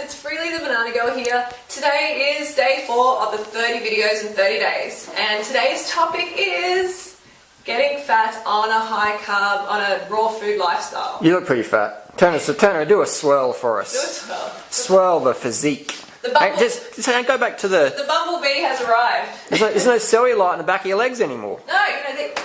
it's Freely the Banana Girl here. Today is day 4 of the 30 videos in 30 days, and today's topic is getting fat on a high carb, on a raw food lifestyle. You look pretty fat. Turner, do a swirl for us. Do a swirl. Swirl the physique. Just go back to The bumblebee has arrived. There's no cellulite in the back of your legs anymore. No,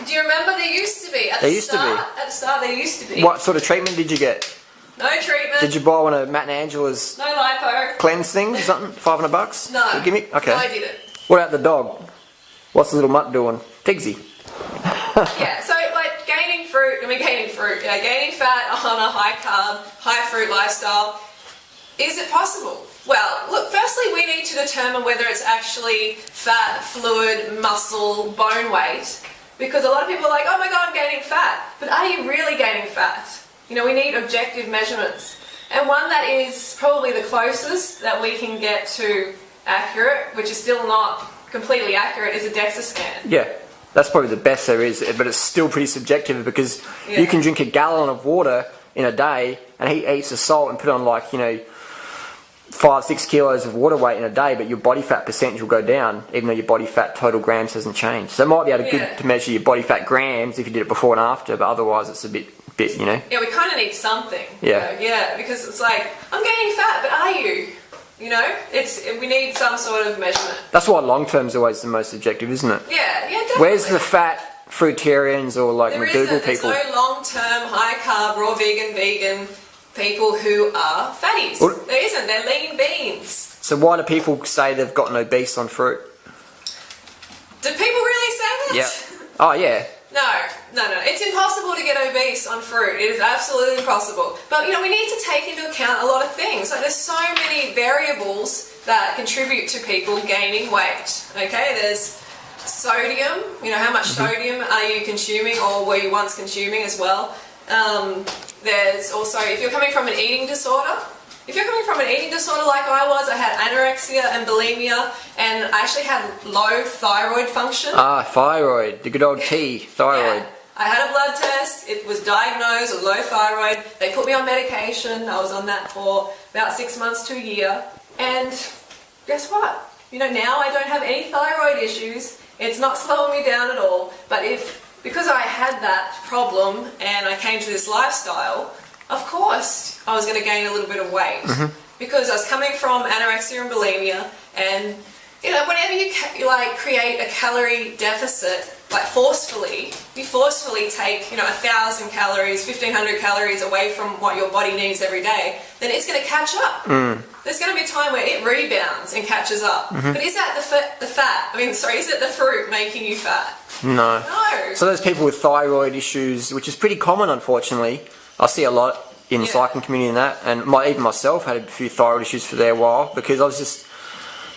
do you remember there used to be? At the start, there used to be. What sort of treatment did you get? No treatment. Did you buy one of Matt and Angela's no lipo cleanse things or something? $500? No. Give me. Okay. No, I didn't. What about the dog? What's the little mutt doing? Tigsy. Yeah, so like gaining fat on a high carb, high fruit lifestyle, is it possible? Well, look, firstly we need to determine whether it's actually fat, fluid, muscle, bone weight, because a lot of people are like, oh my god, I'm gaining fat, but are you really gaining fat? You know, we need objective measurements, and one that is probably the closest that we can get to accurate, which is still not completely accurate, is a DEXA scan. Yeah. That's probably the best there is, but it's still pretty subjective because you can drink a gallon of water in a day and he eats the salt and put on 5-6 kilos of water weight in a day, but your body fat percentage will go down even though your body fat total grams hasn't changed. So it might be able to measure your body fat grams if you did it before and after, but otherwise it's a bit. Yeah, we kind of need something. Yeah. Because it's like, I'm gaining fat, but are you? You know, we need some sort of measurement. That's why long term is always the most objective, isn't it? Yeah, definitely. Where's the fat fruitarians or McDougall people? There's no long-term, high-carb, raw vegan people who are fatties. Well, there isn't. They're lean beans. So why do people say they've gotten obese on fruit? Do people really say that? Yeah. Oh, yeah. No. It's impossible to get obese on fruit. It is absolutely impossible. But, we need to take into account a lot of things. Like, there's so many variables that contribute to people gaining weight. Okay, there's sodium. How much sodium are you consuming or were you once consuming as well? There's also, if you're coming from an eating disorder, like I was, I had anorexia and bulimia, and I actually had low thyroid function. Ah, thyroid, the good old T, thyroid. Yeah. I had a blood test, it was diagnosed with low thyroid, they put me on medication, I was on that for about 6 months to a year, and guess what? Now I don't have any thyroid issues, it's not slowing me down at all, but because I had that problem and I came to this lifestyle, of course I was going to gain a little bit of weight, because I was coming from anorexia and bulimia, and whenever you create a calorie deficit, you forcefully take 1,000 calories, 1,500 calories away from what your body needs every day, then it's going to catch up. There's going to be a time where it rebounds and catches up. But is that is it the fruit making you fat? No. No. So those people with thyroid issues, which is pretty common unfortunately, I see a lot in the cycling community and that, and even myself had a few thyroid issues for a while because I was just,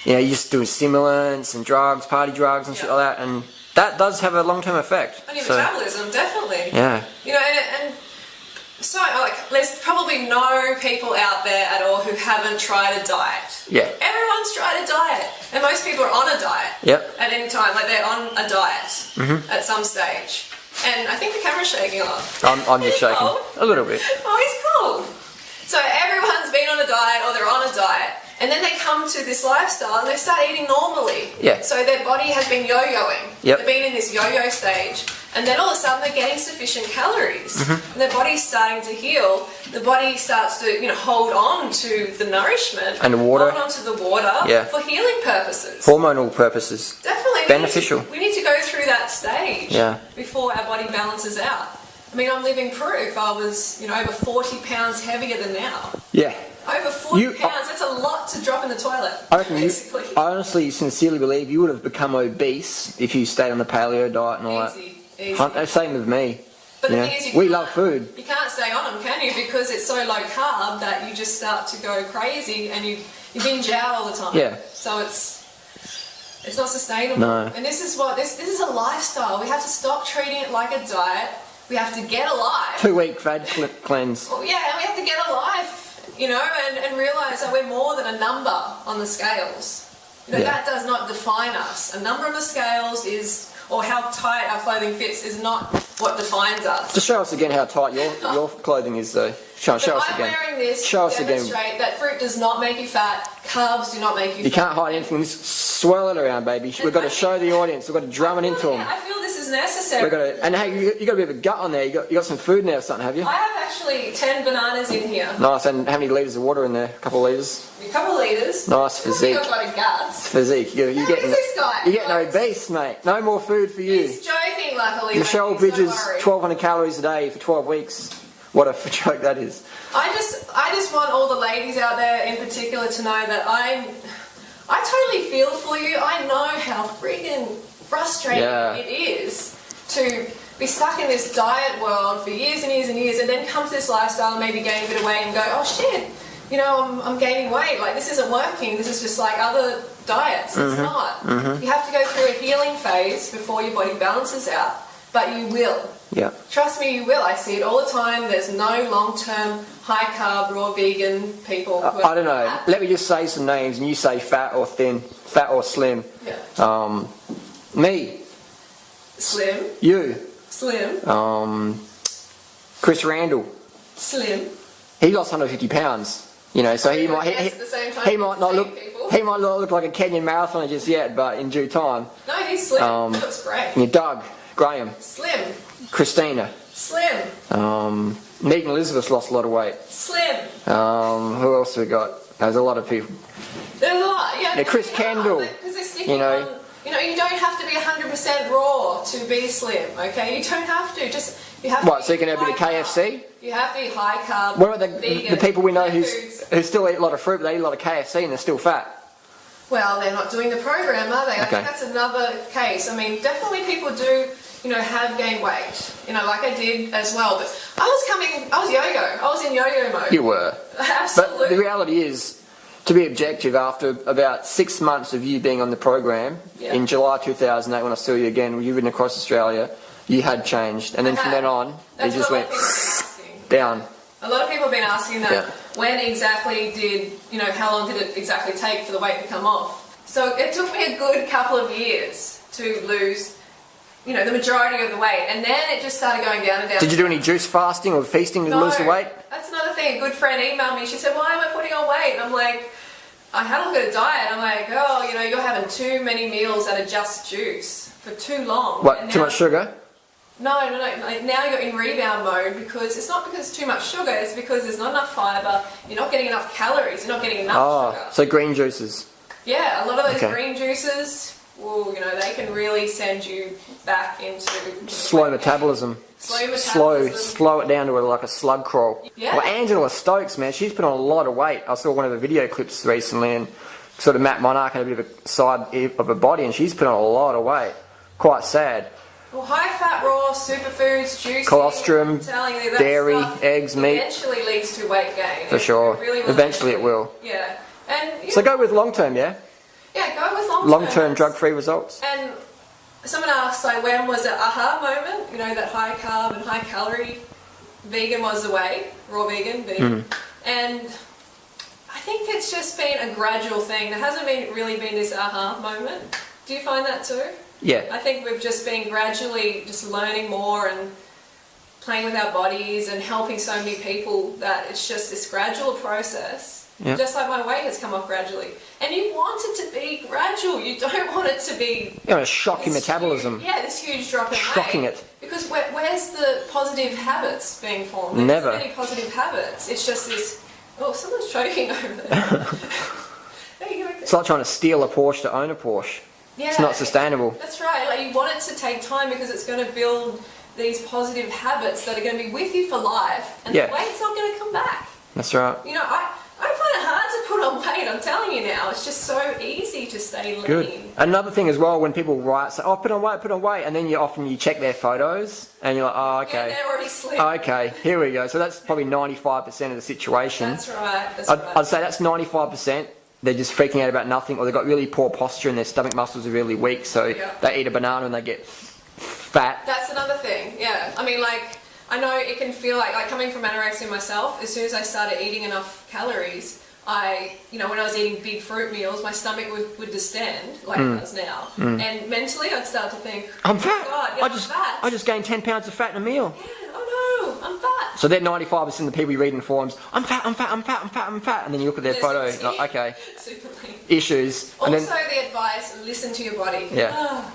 you're just doing stimulants and drugs, party drugs and shit like that, and that does have a long-term effect. On your metabolism, definitely. Yeah. And so, there's probably no people out there at all who haven't tried a diet. Yeah. Everyone's tried a diet. And most people are on a diet. Yep. At any time. They're on a diet at some stage. And I think the camera's shaking off. I'm just shaking. Cold? A little bit. Oh, he's cold. So everyone's been on a diet or they're on a diet. And then they come to this lifestyle and they start eating normally. Yeah. So their body has been yo-yoing. Yep. They've been in this yo-yo stage. And then all of a sudden they're getting sufficient calories. And their body's starting to heal. The body starts to hold on to the nourishment. And the water. Hold on to the water for healing purposes. Hormonal purposes. Definitely. Beneficial. We need to go through that stage before our body balances out. I mean, I'm living proof. I was, over 40 pounds heavier than now. Yeah. Over 40 pounds, that's a lot to drop in the toilet. I reckon basically. I honestly, sincerely believe you would have become obese if you stayed on the paleo diet and all Easy. that. Same with me. But the thing is, we love food. You can't stay on them, can you? Because it's so low carb that you just start to go crazy and you binge out all the time. Yeah. So it's not sustainable. No. And this is a lifestyle. We have to stop treating it like a diet. We have to get alive. 2-week fad cleanse. Well, yeah, and we have to get alive. And realise that we're more than a number on the scales. That does not define us. A number on the scales or how tight our clothing fits is not what defines us. Just show us again how tight your clothing is though. Show us I'm again. wearing this Show to us again. demonstrate that fruit does not make you fat, carbs do not make you You fat. can't hide anything. Just swirl it around, baby. We've got to show the audience. We've got to drum it into them. I feel this is necessary. We've got to, and hey, you got a bit of a gut on there. You got some food in there or something, have you? I have actually 10 bananas in here. Nice. And how many litres of water in there? A couple of litres. A couple of litres. Nice physique. I think I've got a guts. Physique. You're Who getting is this guy? You're getting obese, mate. No more food for you. He's joking, luckily. Michelle ladies, don't Bridges, worry. 1,200 calories a day for 12 weeks. What a joke that is. I just want all the ladies out there in particular to know that I totally feel for you. I know how freaking frustrating it is to be stuck in this diet world for years and years and years, and then come to this lifestyle and maybe gain a bit of weight and go, oh shit, you know, I'm gaining weight. Like, this isn't working. This is just like other diets. It's not. You have to go through a healing phase before your body balances out, but you will. Yeah. Trust me, you will. I see it all the time. There's no long-term, high-carb, raw vegan people. Who I don't know. Let me just say some names, and you say fat or thin, fat or slim. Yeah. Me. Slim. You. Slim. Chris Randall. Slim. He lost 150 pounds. You know, so he At might the same time, he might not look people. he might not look like a Kenyan marathoner just yet, but in due time. No, he's slim. He looks great. You Doug, Graham, Slim. Christina. Slim. Megan Elizabeth lost a lot of weight. Slim. Who else have we got? There's a lot of people. There's a lot. Yeah, Chris Kendall. Because they're sticking You know. on. You know, you don't have to be 100% raw to be slim. Okay, you don't have to. You have. What? To So you can have a bit of high KFC? carb. You have to be high carb. What about vegan, the people we know foods. who still eat a lot of fruit, but they eat a lot of KFC and they're still fat? Well, they're not doing the program, are they? I Okay. think that's another case. I mean, definitely people do, you know, have gained weight. You know, like I did as well. But I was yo-yo. I was in yo-yo mode. You were. Absolutely. But the reality is, to be objective, after about 6 months of you being on the program, in July 2008, when I saw you again, you've been across Australia, you had changed. And then from then on, it just went down. A lot of people have been asking that. Yeah. When exactly how long did it exactly take for the weight to come off? So it took me a good couple of years to lose, you know, the majority of the weight. And then it just started going down and down. Did you do any juice fasting or feasting to lose the weight? That's another thing. A good friend emailed me. She said, why am I putting on weight? And I'm like, I had a look at a diet. I'm like, oh, you know, you're having too many meals that are just juice for too long. What, And too now- much sugar? No. Like, now you're in rebound mode because it's not because it's too much sugar. It's because there's not enough fibre. You're not getting enough calories. You're not getting enough sugar. So green juices. Yeah, a lot of those Okay. green juices, well, you know, they can really send you back into Slow metabolism. Slow it down to like a slug crawl. Yeah. Well, Angela Stokes, man, she's put on a lot of weight. I saw one of the video clips recently, and sort of Matt Monarch had a bit of a side of her body, and she's put on a lot of weight. Quite sad. Well, high-fat, raw, superfoods, juicy, Colostrum, I'm telling you, that dairy, stuff eggs, meat. eventually leads to weight gain. For sure. Really will Eventually it will. Yeah. And So go with long term, yeah? yeah, go with long-term. Long-term drug-free results. And someone asked, like, when was the aha moment? You know, that high carb and high calorie vegan was the way, raw vegan. And I think it's just been a gradual thing. There hasn't really been this aha moment. Do you find that too? Yeah. I think we've just been gradually just learning more and playing with our bodies and helping so many people that it's just this gradual process. Yeah. Just like my weight has come off gradually. And you want it to be gradual. You don't want it to be... You know, shocking this metabolism. Huge, this huge drop in weight. Shocking it. Because where's the positive habits being formed? There's Never. not any positive habits. It's just this... Oh, someone's choking over there. There you go. It's like trying to steal a Porsche to own a Porsche. Yeah, It's not sustainable. That's right. Like, you want it to take time because it's going to build these positive habits that are going to be with you for life, and Yeah. the weight's not going to come back. That's right. You know, I find it hard to put on weight. I'm telling you now, it's just so easy to stay lean. Good. Another thing as well, when people write, say, "Oh, put on weight," and then you check their photos, and you're like, "Oh, Yeah, okay, they're already slim. okay, here we go." So that's probably 95% of the situation. That's right. That's I'd, right. I'd say that's 95%. They're just freaking out about nothing, or they've got really poor posture and their stomach muscles are really weak, so Yeah. they eat a banana and they get fat. That's another thing, yeah. I mean, like, I know it can feel like coming from anorexia myself, as soon as I started eating enough calories, when I was eating big fruit meals, my stomach would distend, like it does now. And mentally, I'd start to think, I'm fat. God, yeah, I'm fat. I just gained 10 pounds of fat in a meal. Yeah, oh no, I'm fat. So they're 95% of the people you read in forums. I'm fat, I'm fat, I'm fat, I'm fat, I'm fat, and then you look at their photo. Like, okay, Super lean. issues. Also, And then, the advice: listen to your body. Yeah.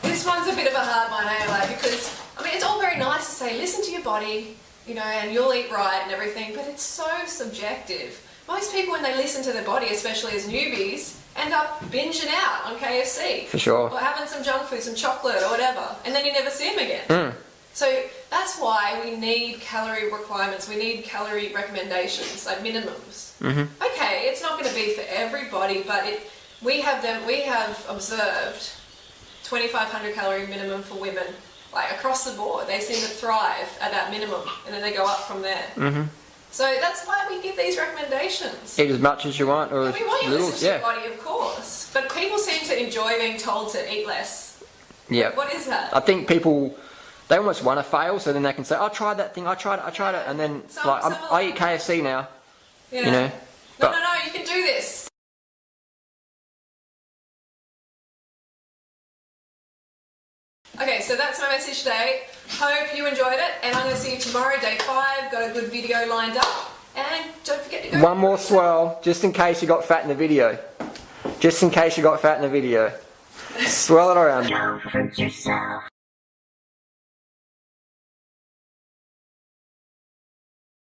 This one's a bit of a hard one, like, because I mean, it's all very nice to say listen to your body, you know, and you'll eat right and everything, but it's so subjective. Most people, when they listen to their body, especially as newbies, end up binging out on KFC. For sure. Or having some junk food, some chocolate or whatever, and then you never see them again. Mm. So that's why we need calorie requirements, we need calorie recommendations, like minimums. Mm-hmm. Okay, it's not going to be for everybody, but we have observed 2,500 calorie minimum for women, like across the board. They seem to thrive at that minimum, and then they go up from there. Mm-hmm. So that's why we give these recommendations. Eat as much as you want, or We want you to little. listen to your body, of course, but people seem to enjoy being told to eat less. Yeah. What is that? I think people, they almost want to fail, so then they can say, I tried that thing, I tried it, and then I eat KFC now. Yeah. You know. No, you can do this. Okay, so that's my message today. Hope you enjoyed it, and I'm going to see you tomorrow, day 5. Got a good video lined up, and don't forget to go. One more swirl, just in case you got fat in the video. Just in case you got fat in the video. Swirl it around. Comfort yourself.